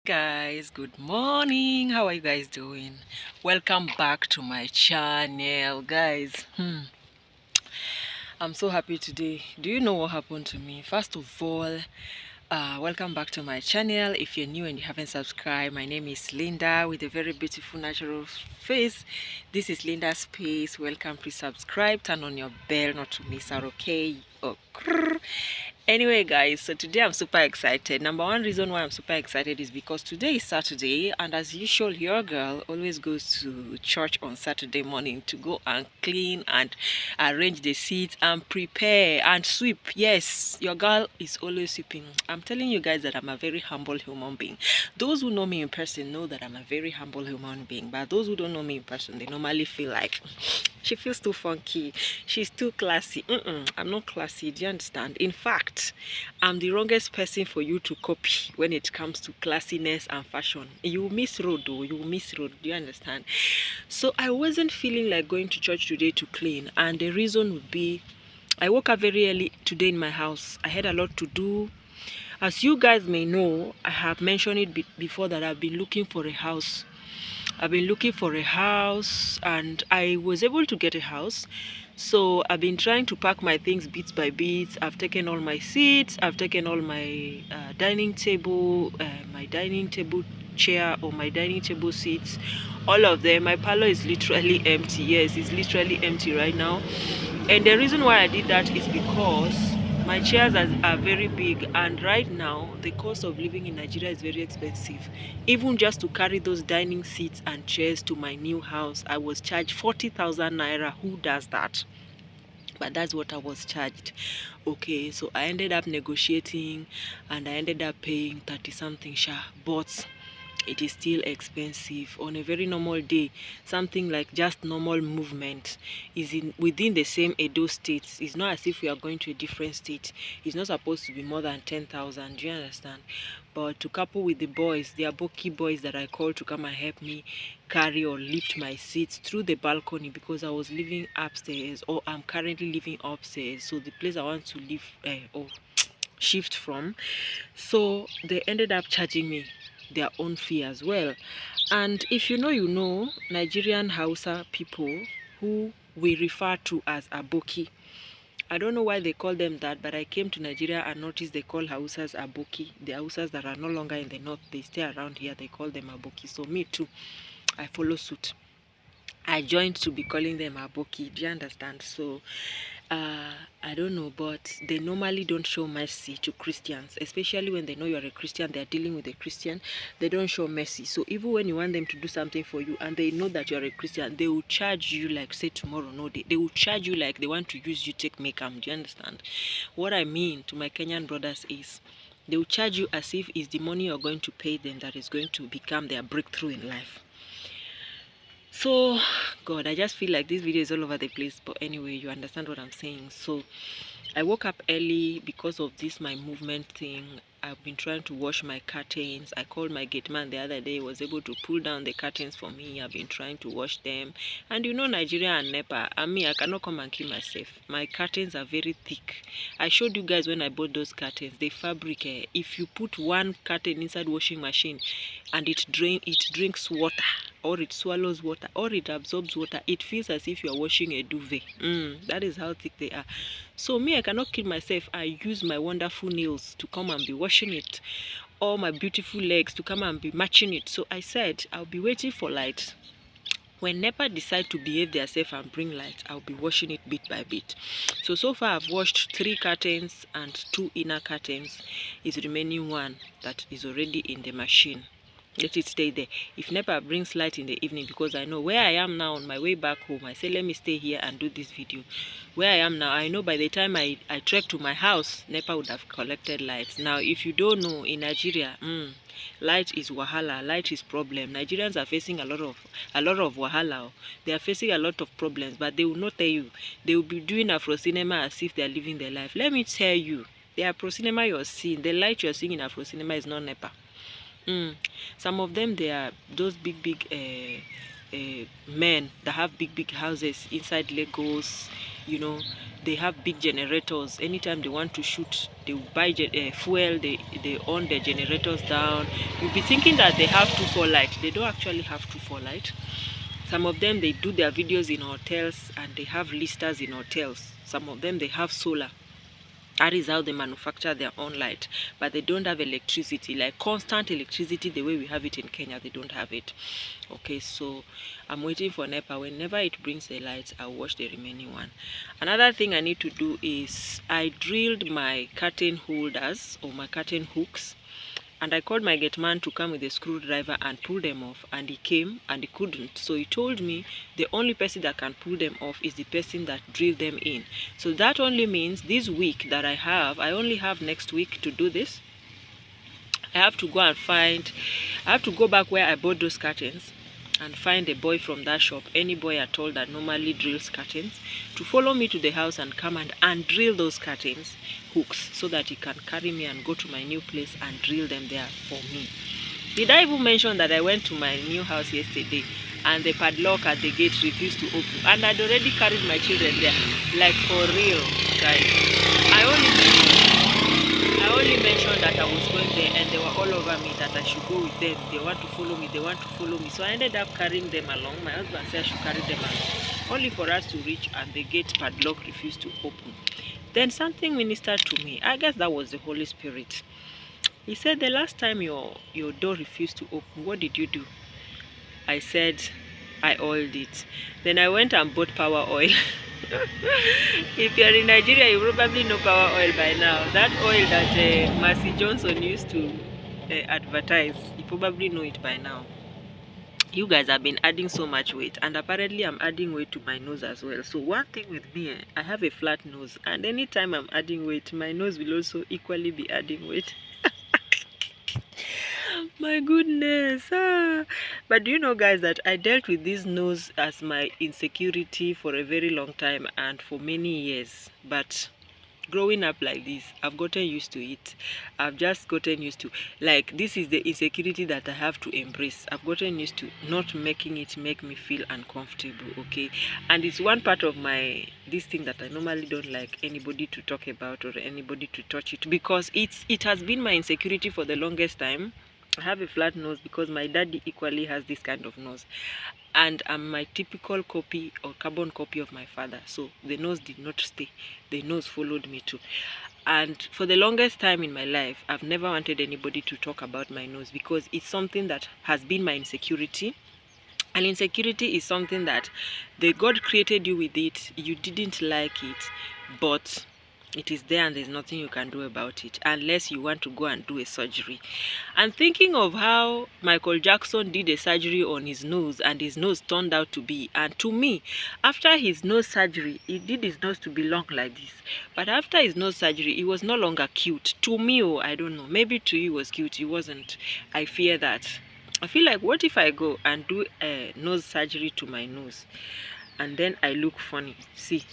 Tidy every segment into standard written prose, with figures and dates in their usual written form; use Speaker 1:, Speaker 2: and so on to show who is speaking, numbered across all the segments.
Speaker 1: Guys, good morning. How are you guys doing? Welcome back to my channel, guys. I'm so happy today. Do you know what happened to me? First of all, welcome back to my channel. If you're new and you haven't subscribed, my name is Linda with a very beautiful natural face. This is Linda Space. Welcome. Please subscribe, turn on your bell not to miss out. Okay. Anyway, guys, so today I'm super excited. Number one reason why I'm super excited is because today is Saturday, and as usual, your girl always goes to church on Saturday morning to go and clean and arrange the seats and prepare and sweep. Yes, your girl is always sweeping. I'm telling you guys that I'm a very humble human being. Those who know me in person know that I'm a very humble human being, but those who don't know me in person, they normally feel like she feels too funky, she's too classy. I'm not classy, do you understand? In fact, I'm the wrongest person for you to copy when it comes to classiness and fashion. You miss road though, you miss road, do you understand? So I wasn't feeling like going to church today to clean, and the reason would be I woke up very early today in my house. I had a lot to do. As you guys may know, I have mentioned it before that I've been looking for a house. I've been looking for a house and I was able to get a house. So I've been trying to pack my things bit by bit. I've taken all my seats, I've taken all my dining table chair or my dining table seats, all of them. My parlor is literally empty. Yes, it's literally empty right now. And the reason why I did that is because my chairs are very big, and right now the cost of living in Nigeria is very expensive. Even just to carry those dining seats and chairs to my new house, I was charged 40,000 naira. Who does that? But that's what I was charged. Okay, so I ended up negotiating and I ended up paying 30 something sha, but it is still expensive. On a very normal day, something like just normal movement is within the same Edo state. It's not as if we are going to a different state. It's not supposed to be more than 10,000. Do you understand? But to couple with the boys, the aboki boys that I called to come and help me carry or lift my seats through the balcony, because I was living upstairs, or I'm currently living upstairs. So the place I want to live or shift from, so they ended up charging me their own fee as well. And if you know, you know, Nigerian Hausa people who we refer to as aboki. I don't know why they call them that, but I came to Nigeria and noticed they call Hausas aboki. The Hausas that are no longer in the north, they stay around here, they call them aboki. So me too, I follow suit. I joined to be calling them aboki. Do you understand? So I don't know, but they normally don't show mercy to Christians, especially when they know you're a Christian. They're dealing with a Christian. They don't show mercy. So even when you want them to do something for you and they know that you're a Christian, they will charge you like, say tomorrow, no, they will charge you like they want to use you take makeup. Do you understand? What I mean to my Kenyan brothers is they will charge you as if it's the money you're going to pay them that is going to become their breakthrough in life. So God, I just feel like this video is all over the place, but anyway, you understand what I'm saying. So I woke up early because of this my movement thing. I've been trying to wash my curtains. I called my gate man the other day. He was able to pull down the curtains for me. I've been trying to wash them. And you know, Nigeria and NEPA, I cannot come and kill myself. My curtains are very thick. I showed you guys when I bought those curtains. The fabric, if you put one curtain inside washing machine and it drinks water, or it swallows water, or it absorbs water, it feels as if you are washing a duvet. That is how thick they are. So me, I cannot kill myself. I use my wonderful nails to come and be washing it, or my beautiful legs to come and be matching it. So I said I'll be waiting for light. When NEPA decide to behave themselves and bring light, I'll be washing it bit by bit. So far I've washed 3 curtains and 2 inner curtains. Is remaining 1 that is already in the machine. Let it stay there. If NEPA brings light in the evening, because I know where I am now on my way back home, I say let me stay here and do this video. Where I am now, I know by the time I trek to my house, NEPA would have collected lights. Now, if you don't know, in Nigeria, light is wahala, light is problem. Nigerians are facing a lot of wahala. They are facing a lot of problems, but they will not tell you. They will be doing Afro cinema as if they are living their life. Let me tell you, the Afro cinema you're seeing, the light you're seeing in Afro cinema is not NEPA. Some of them, they are those big men that have big houses inside Lagos. You know, they have big generators. Anytime they want to shoot, they buy fuel, they on their generators down. You'll be thinking that they have 2-4 light. They don't actually have 2-4 light. Some of them, they do their videos in hotels, and they have listers in hotels. Some of them, they have solar. That is how they manufacture their own light. But they don't have electricity, like constant electricity the way we have it in Kenya. They don't have it. Okay, so I'm waiting for NEPA. Whenever it brings the lights, I'll watch the remaining one. Another thing I need to do is I drilled my curtain holders, or my curtain hooks, and I called my gate man to come with a screwdriver and pull them off, and he came and he couldn't. So he told me the only person that can pull them off is the person that drilled them in. So that only means this week that I only have next week to do this. I have to go back where I bought those curtains and find a boy from that shop, any boy at all that normally drills curtains, to follow me to the house and come and drill those curtains hooks, so that he can carry me and go to my new place and drill them there for me. Did I even mention that I went to my new house yesterday and the padlock at the gate refused to open, and I'd already carried my children there? Like, for real, guys. I only mentioned that I was going there, and they were all over me that I should go with them. They want to follow me. So I ended up carrying them along. My husband said I should carry them along, only for us to reach, and the gate padlock refused to open. Then something ministered to me. I guess that was the Holy Spirit. He said, the last time your door refused to open, what did you do? I said, I oiled it. Then I went and bought power oil. If you're in Nigeria, you probably know power oil by now. That oil that Mercy Johnson used to advertise, you probably know it by now. You guys have been adding so much weight, and apparently I'm adding weight to my nose as well. So one thing with me, I have a flat nose, and anytime I'm adding weight, my nose will also equally be adding weight. My goodness. But do you know, guys, that I dealt with this nose as my insecurity for a very long time and for many years. But growing up like this, I've gotten used to it. I've just gotten used to, like, this is the insecurity that I have to embrace. I've gotten used to not making it make me feel uncomfortable, okay? And it's one part of this thing that I normally don't like anybody to talk about or anybody to touch it, because it has been my insecurity for the longest time. I have a flat nose because my daddy equally has this kind of nose, and I'm my typical copy or carbon copy of my father. So the nose did not stay, the nose followed me too. And for the longest time in my life, I've never wanted anybody to talk about my nose, because it's something that has been my insecurity. And insecurity is something that the God created you with it. You didn't like it, but it is there, and there's nothing you can do about it unless you want to go and do a surgery. And thinking of how Michael Jackson did a surgery on his nose, and his nose turned out to be, and to me, after his nose surgery, he did his nose to be long like this. But after his nose surgery, he was no longer cute. To me, oh, I don't know. Maybe to you it was cute. He wasn't. I fear that. I feel like, what if I go and do a nose surgery to my nose, and then I look funny? See,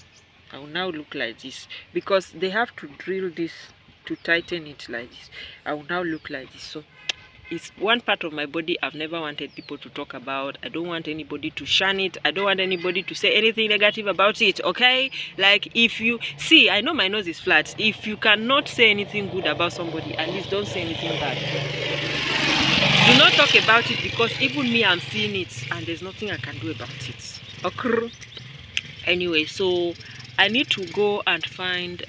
Speaker 1: I will now look like this, because they have to drill this to tighten it like this. I will now look like this. So it's one part of my body I've never wanted people to talk about. I don't want anybody to shun it. I don't want anybody to say anything negative about it, okay? Like, if you see, I know my nose is flat. If you cannot say anything good about somebody, at least don't say anything bad. Do not talk about it, because even me, I'm seeing it, and there's nothing I can do about it. Okay. Anyway, so I need to go and find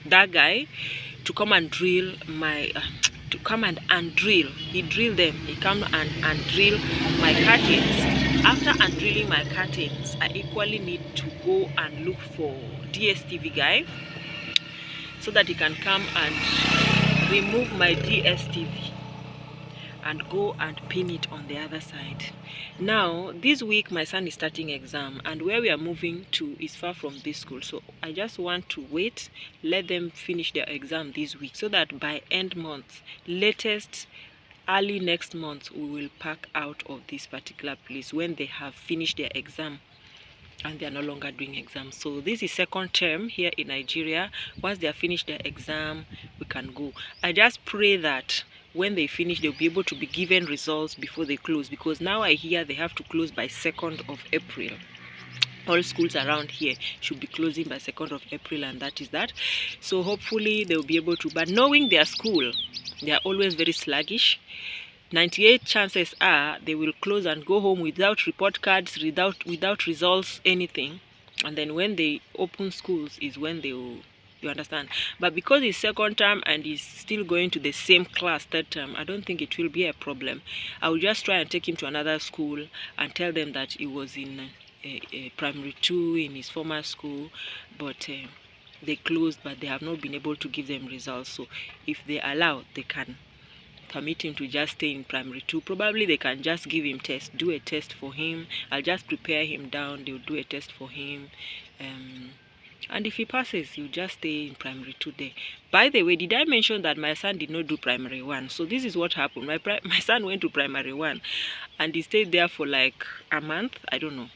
Speaker 1: that guy to come and drill my drill. He drilled them. He come and drill my curtains. After undrilling my curtains, I equally need to go and look for DSTV guy, so that he can come and remove my DSTV and go and pin it on the other side. Now, this week my son is starting exam, and where we are moving to is far from this school. So I just want to wait, let them finish their exam this week, so that by end month, latest early next month, we will pack out of this particular place when they have finished their exam and they are no longer doing exams. So this is second term here in Nigeria. Once they have finished their exam, we can go. I just pray that when they finish, they'll be able to be given results before they close, because now I hear they have to close by 2nd of April. All schools around here should be closing by 2nd of April, and that is that. So hopefully they'll be able to, but knowing their school, they are always very sluggish. 98 chances are they will close and go home without report cards, without results, anything. And then when they open schools is when they will, you understand. But because it's 2nd term and he's still going to the same class 3rd term, I don't think it will be a problem. I will just try and take him to another school and tell them that he was in primary 2 in his former school, but they closed, but they have not been able to give them results. So if they allow, they can permit him to just stay in primary 2. Probably they can just give him test, do a test for him. I'll just prepare him down, they'll do a test for him, and if he passes, he'll just stay in primary 2 there. By the way, did I mention that my son did not do primary 1? So this is what happened. My son went to primary 1 and he stayed there for like a month, I don't know.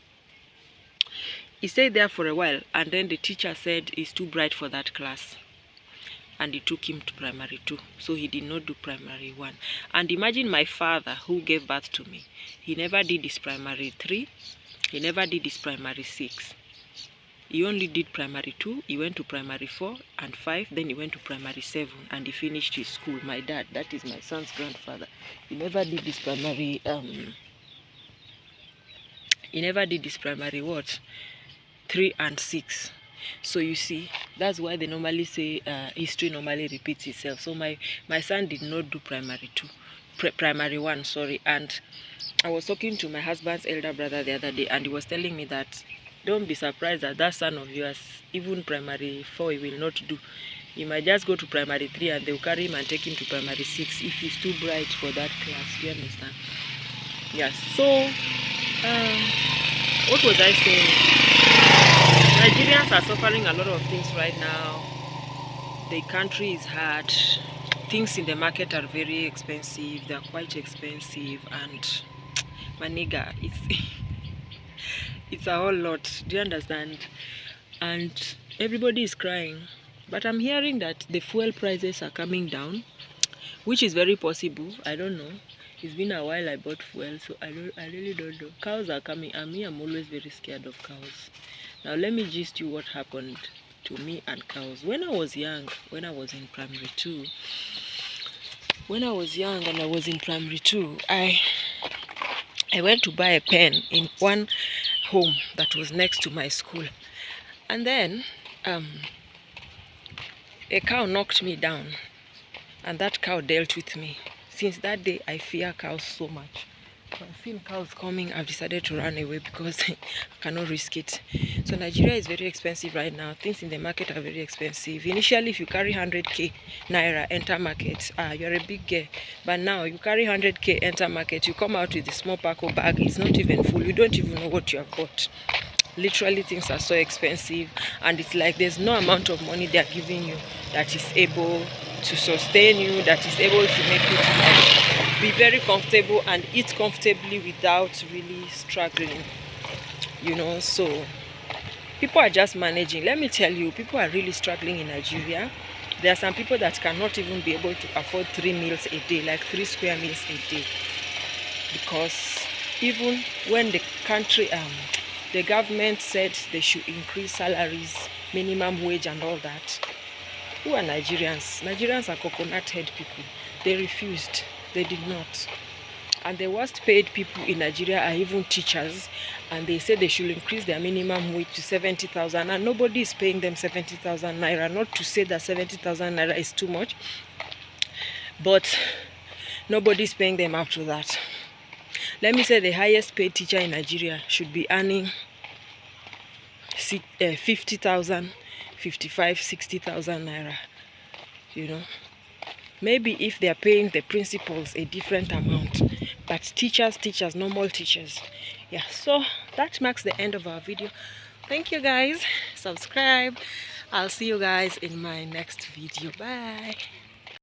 Speaker 1: He stayed there for a while, and then the teacher said he's too bright for that class, and he took him to primary 2. So he did not do primary 1. And imagine my father, who gave birth to me, he never did his primary 3, he never did his primary 6. He only did primary 2, he went to primary 4 and 5, then he went to primary 7, and he finished his school. My dad, that is my son's grandfather, he never did his primary, he never did his primary what? 3 and 6. So you see, that's why they normally say history normally repeats itself. So my son did not do primary 1, sorry. And I was talking to my husband's elder brother the other day, and he was telling me that don't be surprised that that son of yours, even primary 4, he will not do. He might just go to primary 3 and they'll carry him and take him to primary 6 if he's too bright for that class. You understand? Yes. So what was I saying? Nigerians are suffering a lot of things right now. The country is hard. Things in the market are very expensive. They are quite expensive, and my nigga, it's a whole lot. Do you understand? And everybody is crying. But I'm hearing that the fuel prices are coming down, which is very possible. I don't know. It's been a while I bought fuel, so I really don't know. Cows are coming, and me, I'm always very scared of cows. Now let me gist you what happened to me and cows. When I was young, when I was in primary 2, I went to buy a pen in one home that was next to my school. And then a cow knocked me down, and that cow dealt with me. Since that day, I fear cows so much. When I've seen cows coming, I've decided to run away because I cannot risk it. So Nigeria is very expensive right now. Things in the market are very expensive. Initially, if you carry 100k naira enter market, you're a big girl. But now you carry 100k enter market, you come out with a small Paco bag. It's not even full. You don't even know what you have bought. Literally, things are so expensive, and it's like there's no amount of money they're giving you that is able to sustain you, that is able to make you to be very comfortable and eat comfortably without really struggling, you know. So people are just managing. Let me tell you, people are really struggling in Nigeria. There are some people that cannot even be able to afford 3 meals a day, like 3 square meals a day, because even when the country the government said they should increase salaries, minimum wage and all that, who are Nigerians? Nigerians are coconut head people. They refused. They did not. And the worst paid people in Nigeria are even teachers, and they said they should increase their minimum wage to 70,000, and nobody is paying them 70,000 naira. Not to say that 70,000 naira is too much, but nobody is paying them up to that. Let me say the highest paid teacher in Nigeria should be earning 50,000, 55, 60,000 naira, you know. Maybe if they are paying the principals a different amount, but teachers, normal teachers. Yeah, so that marks the end of our video. Thank you guys. Subscribe. I'll see you guys in my next video. Bye.